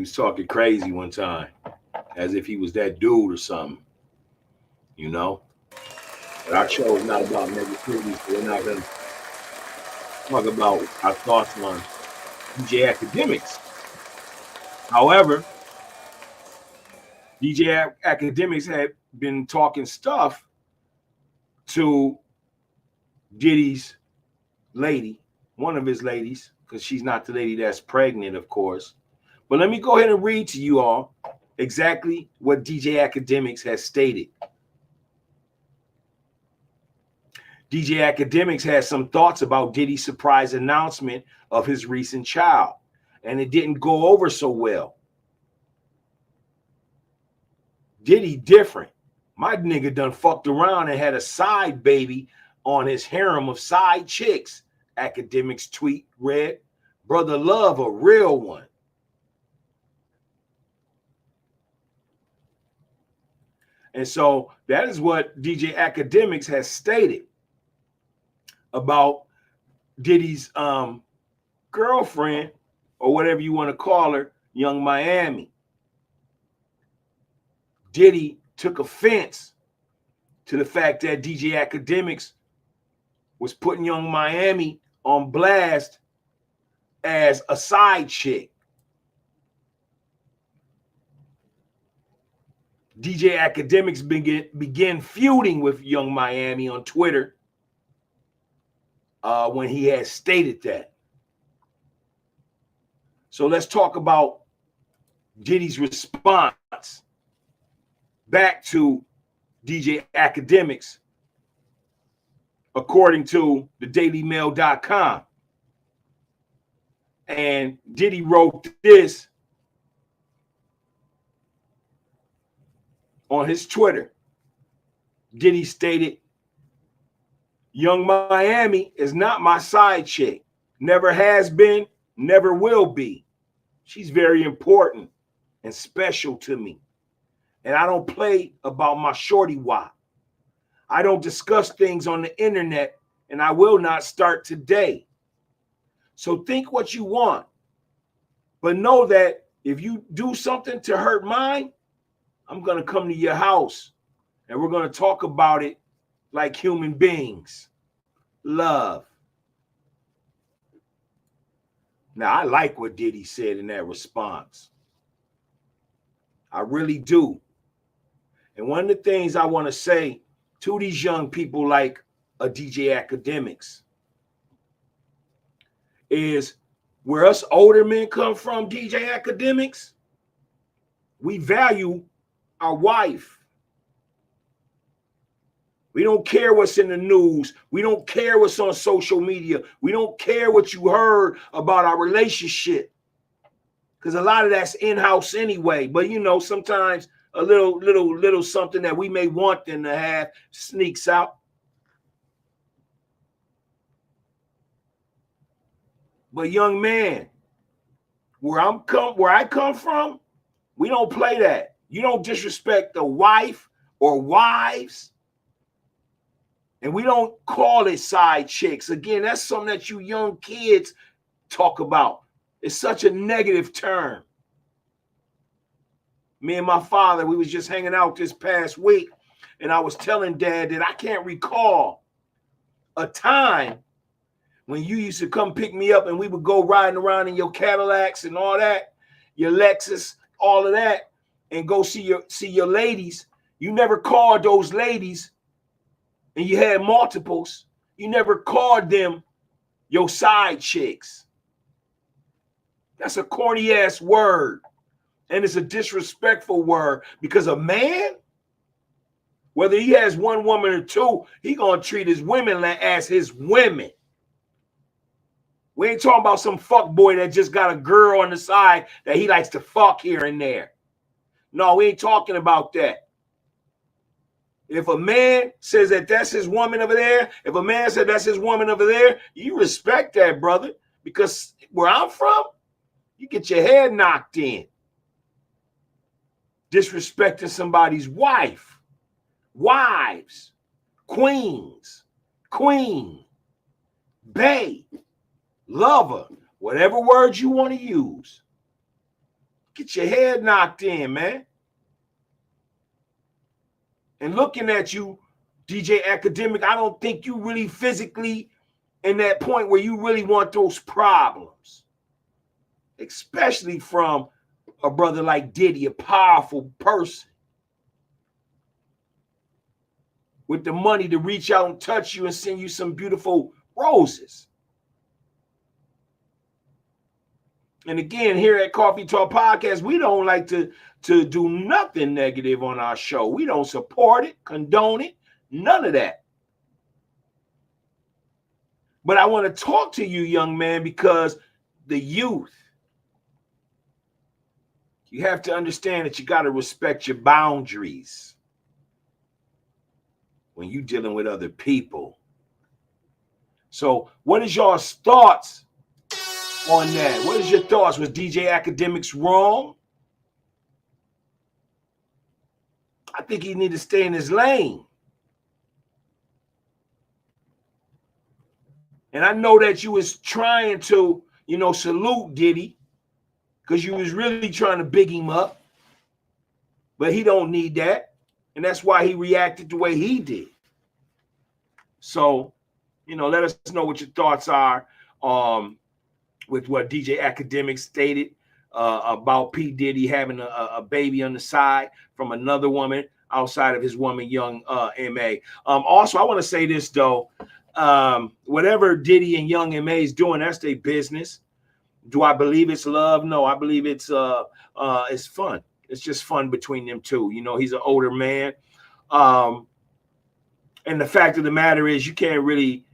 was talking crazy one time. as if he was that dude or something, you know. But our show is not about negativity, so we're not going to talk about our thoughts on DJ Academics. However, DJ Academics had been talking stuff to Diddy's lady, one of his ladies, because she's not the lady that's pregnant, of course. But let me go ahead and read to you all exactly what DJ Academics has stated. DJ Academics has some thoughts about Diddy's surprise announcement of his recent child, and it didn't go over so well. Diddy different. My nigga done fucked around and had a side baby on his harem of side chicks. Academics tweet read, brother love a real one. And so that is what DJ Academics has stated about Diddy's girlfriend, or whatever you want to call her, Young Miami. Diddy took offense to the fact that DJ Academics was putting Young Miami on blast as a side chick. DJ Academics began feuding with Young Miami on Twitter when he had stated that. So let's talk about Diddy's response back to DJ Academics, according to the dailymail.com. And Diddy wrote this on his Twitter. Diddy stated, Young Miami is not my side chick. Never has been, never will be. She's very important and special to me. And I don't play about my shorty wop. I don't discuss things on the internet, and I will not start today. So think what you want, but know that if you do something to hurt mine, I'm going to come to your house and we're going to talk about it like human beings. Love. Now, I like what Diddy said in that response. I really do. And one of the things I want to say to these young people like a DJ Academics is where us older men come from, DJ Academics, we value our wife. We don't care what's in the news. We don't care what's on social media. We don't care what you heard about our relationship, because a lot of that's in-house anyway. But you know, sometimes a little something that we may want them to have sneaks out. But young man, where I come from, we don't play that. You don't disrespect the wife or wives. And we don't call it side chicks. Again, that's something that you young kids talk about. It's such a negative term. Me and my father, we was just hanging out this past week, and I was telling Dad that I can't recall a time when you used to come pick me up and we would go riding around in your Cadillacs and all that, your Lexus, all of that, and go see your ladies. You never called those ladies, and you had multiples. You never called them your side chicks. That's a corny ass word. And it's a disrespectful word, because a man, whether he has one woman or two, he gonna treat his women as his women. We ain't talking about some fuck boy that just got a girl on the side that he likes to fuck here and there. No, we ain't talking about that. If a man says that that's his woman over there, if a man said that's his woman over there, you respect that, brother, because where I'm from, you get your head knocked in. Disrespecting somebody's wife, wives, queens, queen, bae, lover, whatever words you want to use. Get your head knocked in, man. And looking at you, DJ Academic, I don't think you really physically in that point where you really want those problems, especially from a brother like Diddy, a powerful person with the money to reach out and touch you and send you some beautiful roses. And again, here at Coffee Talk Podcast, we don't like to do nothing negative on our show. We don't support it, condone it, none of that. But I want to talk to you, young man, because the youth, you have to understand that you got to respect your boundaries when you're dealing with other people. So what is y'all's thoughts on that? What is your thoughts? Was DJ Academics wrong? I think he need to stay in his lane. And I know that you was trying to, salute Diddy because you was really trying to big him up. But he don't need that. And that's why he reacted the way he did. So, let us know what your thoughts are with what DJ Academic stated about P. Diddy having a baby on the side from another woman outside of his woman, Young M.A. Also, I want to say this, though. Whatever Diddy and Young M.A. is doing, that's their business. Do I believe it's love? No, I believe it's fun. It's just fun between them two. He's an older man. And the fact of the matter is you can't really,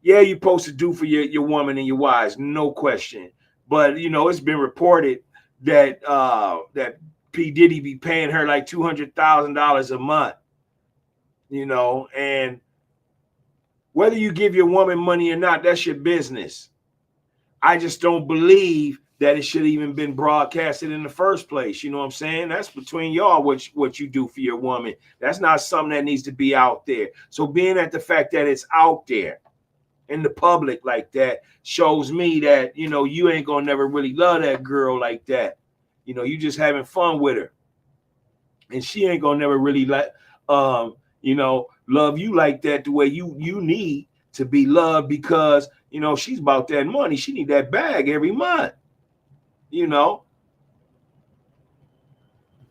you're supposed to do for your woman and your wives, no question. But, it's been reported that that P. Diddy be paying her like $200,000 a month, and whether you give your woman money or not, that's your business. I just don't believe that it should even been broadcasted in the first place. You know what I'm saying? That's between y'all, what you do for your woman. That's not something that needs to be out there. So being at the fact that it's out there in the public like that shows me that, you ain't going to never really love that girl like that. You just having fun with her. And she ain't going to never really love you like that the way you need to be loved because, she's about that money. She need that bag every month,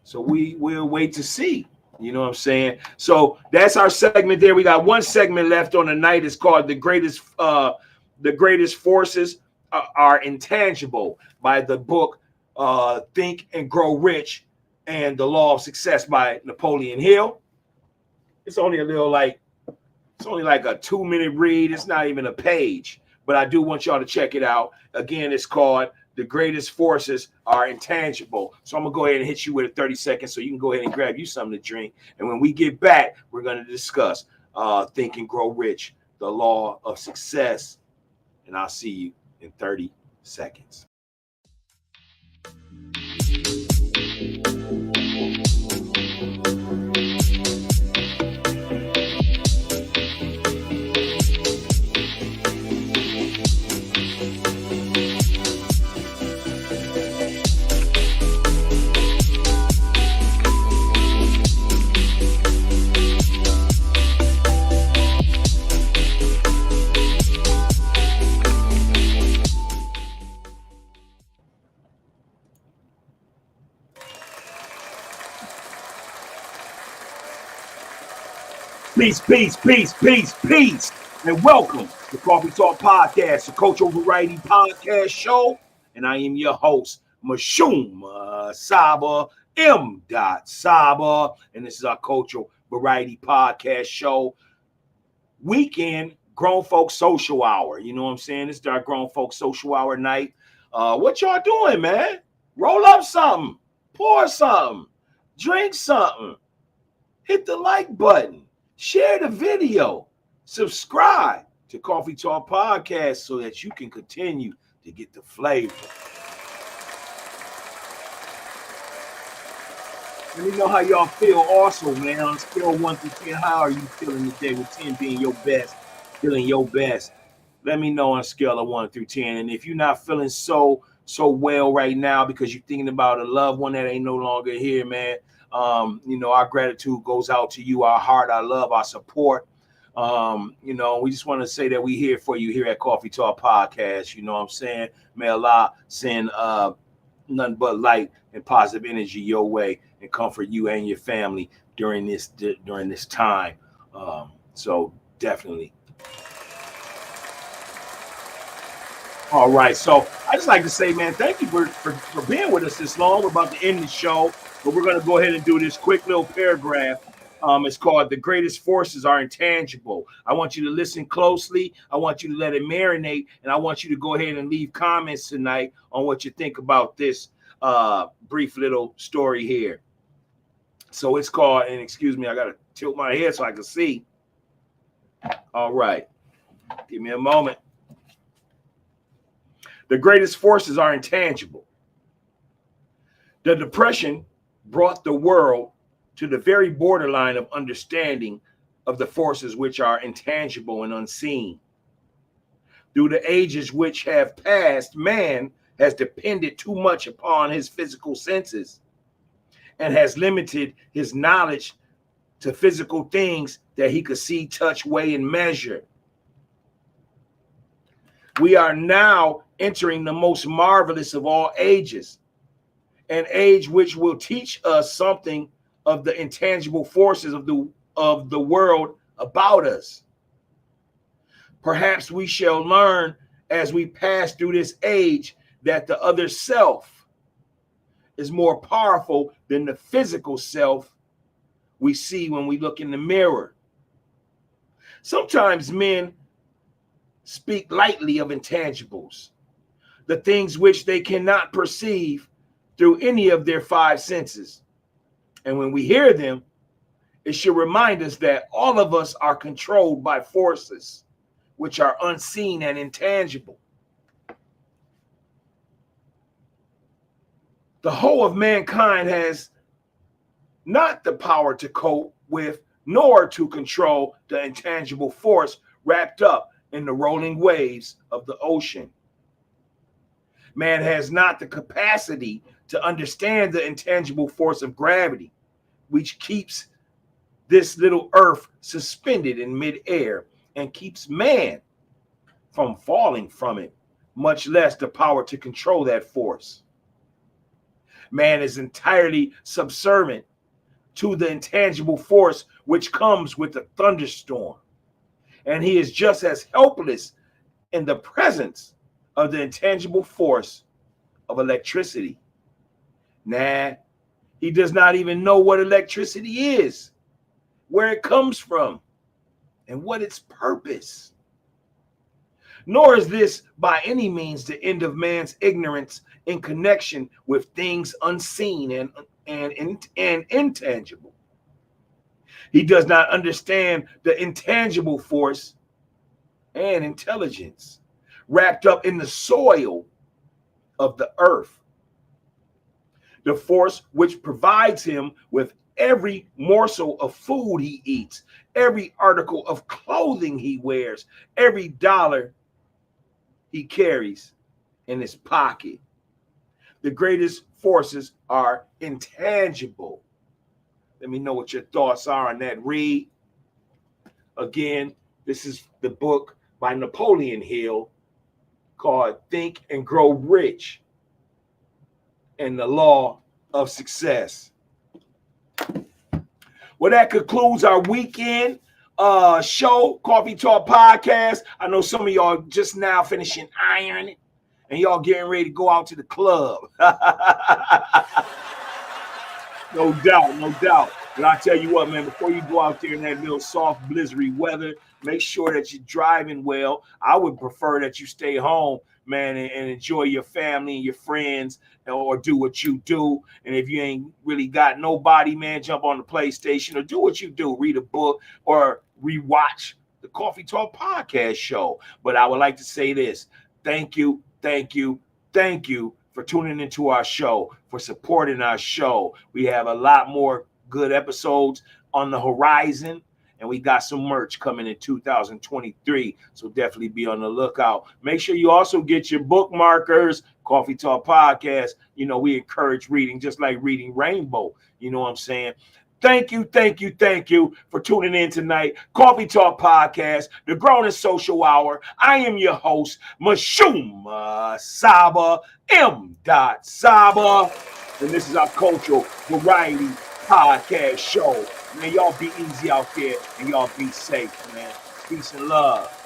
So we'll wait to see, you know what I'm saying? So that's our segment there. We got one segment left on the night. It's called The Greatest Forces Are Intangible by the book Think and Grow Rich and the Law of Success by Napolean Hill. It's only a like a 2-minute read. It's not even a page, but I do want y'all to check it out. Again, it's called The Greatest Forces Are Intangible. So I'm going to go ahead and hit you with a 30 seconds so you can go ahead and grab you something to drink. And when we get back, we're going to discuss Think and Grow Rich, the Law of Success. And I'll see you in 30 seconds. Peace, and welcome to Coffee Talk Podcast, the Cultural Variety Podcast Show, and I am your host, MISHUMA, SABA, M.SABA, and this is our Cultural Variety Podcast Show, weekend Grown Folks Social Hour. You know what I'm saying? This is our Grown Folks Social Hour night. What y'all doing, man? Roll up something, pour something, drink something, hit the like button. Share the video, subscribe to Coffee Talk Podcast so that you can continue to get the flavor. Let me know how y'all feel also, man. On a scale of 1 through 10, how are you feeling today with 10 being your best, feeling your best? Let me know on a scale of 1 through 10. And if you're not feeling so well right now because you're thinking about a loved one that ain't no longer here, man, You know, our gratitude goes out to you, our heart, our love, our support. You know, we just want to say that we here for you here at Coffee Talk Podcast. You know what I'm saying? May Allah send nothing but light and positive energy your way and comfort you and your family during this time. So definitely. All right. So I just like to say, man, thank you for being with us this long. We're about to end the show, but we're going to go ahead and do this quick little paragraph. It's called "The Greatest Forces Are Intangible." I want you to listen closely. I want you to let it marinate, and I want you to go ahead and leave comments tonight on what you think about this brief little story here. So it's called, and excuse me, I got to tilt my head so I can see. All right. Give me a moment. The greatest forces are intangible. The Depression brought the world to the very borderline of understanding of the forces which are intangible and unseen. Through the ages which have passed, man has depended too much upon his physical senses and has limited his knowledge to physical things that he could see, touch, weigh, and measure. We are now entering the most marvelous of all ages, an age which will teach us something of the intangible forces of the world about us. Perhaps we shall learn as we pass through this age that the other self is more powerful than the physical self we see when we look in the mirror. Sometimes men speak lightly of intangibles, the things which they cannot perceive through any of their five senses. And when we hear them, it should remind us that all of us are controlled by forces which are unseen and intangible. The whole of mankind has not the power to cope with nor to control the intangible force wrapped up in the rolling waves of the ocean. Man has not the capacity to understand the intangible force of gravity, which keeps this little earth suspended in midair and keeps man from falling from it, much less the power to control that force. Man is entirely subservient to the intangible force which comes with the thunderstorm, and he is just as helpless in the presence of the intangible force of electricity. Nah, he does not even know what electricity is, where it comes from, and what its purpose. Nor is this by any means the end of man's ignorance in connection with things unseen and intangible. He does not understand the intangible force and intelligence wrapped up in the soil of the earth. The force which provides him with every morsel of food he eats, every article of clothing he wears, every dollar he carries in his pocket. The greatest forces are intangible. Let me know what your thoughts are on that. Read. Again, this is the book by Napolean Hill called Think and Grow Rich and the Law of Success. Well, that concludes our weekend show, Coffee Talk Podcast. I know some of y'all just now finishing ironing and y'all getting ready to go out to the club. No doubt, no doubt. But I tell you what, man, before you go out there in that little soft, blizzardy weather, make sure that you're driving well. I would prefer that you stay home, man, and enjoy your family and your friends, or do what you do. And if you ain't really got nobody, man, jump on the PlayStation or do what you do. Read a book or rewatch the Coffee Talk Podcast show. But I would like to say this. Thank you, thank you, thank you for tuning into our show, for supporting our show. We have a lot more good episodes on the horizon, and we got some merch coming in 2023. So definitely be on the lookout. Make sure you also get your bookmarkers. Coffee Talk Podcast. You know, we encourage reading, just like reading Rainbow. You know what I'm saying? Thank you for tuning in tonight. Coffee Talk Podcast, the Grown and Social Hour. I am your host, MISHUMA SABA, M. SABA. And this is our cultural variety podcast show. Man, y'all be easy out there and y'all be safe, man. Peace and love.